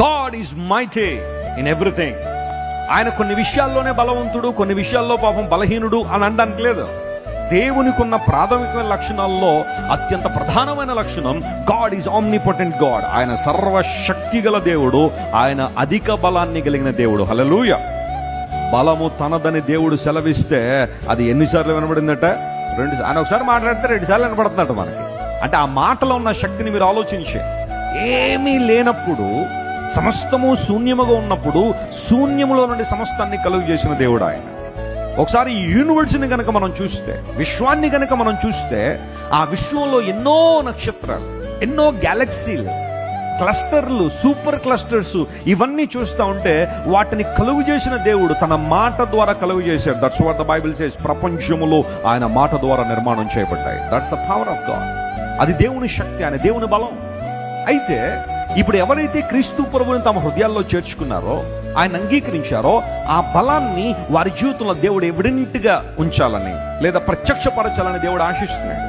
God is mighty in everything. ఆయన కొన్ని విషయాల్లోనే బలవంతుడు, కొన్ని విషయాల్లో పాపం బలహీనుడు అని అనడానికి లేదు. దేవునికి ఉన్న ప్రాథమికమైన లక్షణాల్లో అత్యంత ప్రధానమైన లక్షణం గాడ్ ఈజ్ ఆమ్నిపోటెంట్ గాడ్. ఆయన సర్వశక్తి గల దేవుడు, ఆయన అధిక బలాన్ని కలిగిన దేవుడు. హల్లెలూయా. బలము తనదని దేవుడు సెలవిస్తే అది ఎన్నిసార్లు వినబడిందట? 2. ఆయన ఒకసారి మాట్లాడితే 2 సార్లు వినబడుతున్నట్టు మనకి. అంటే ఆ మాటలో ఉన్న శక్తిని మీరు ఆలోచించే, ఏమీ లేనప్పుడు, సమస్తము శూన్యముగా ఉన్నప్పుడు శూన్యములో నుండి సమస్తాన్ని కలుగు చేసిన దేవుడు ఆయన. ఒకసారి ఈ యూనివర్స్ని కనుక మనం చూస్తే, విశ్వాన్ని కనుక మనం చూస్తే, ఆ విశ్వంలో ఎన్నో నక్షత్రాలు, ఎన్నో గ్యాలక్సీలు, క్లస్టర్లు, సూపర్ క్లస్టర్స్, ఇవన్నీ చూస్తూ ఉంటే వాటిని కలుగు చేసిన దేవుడు తన మాట ద్వారా కలుగు చేశాడు. That's what the Bible says. ప్రపంచములో ఆయన మాట ద్వారా నిర్మాణం చేయబడ్డాయి. That's the power of God. అది దేవుని శక్తి, ఆయన దేవుని బలం. అయితే ఇప్పుడు ఎవరైతే క్రీస్తు ప్రభువుని తమ హృదయాల్లో చేర్చుకున్నారో, ఆయన అంగీకరించారో, ఆ బలాన్ని వారి జీవితంలో దేవుడు ఎవిడెంట్ గా ఉంచాలని లేదా ప్రత్యక్షపరచాలని దేవుడు ఆశిస్తున్నాడు.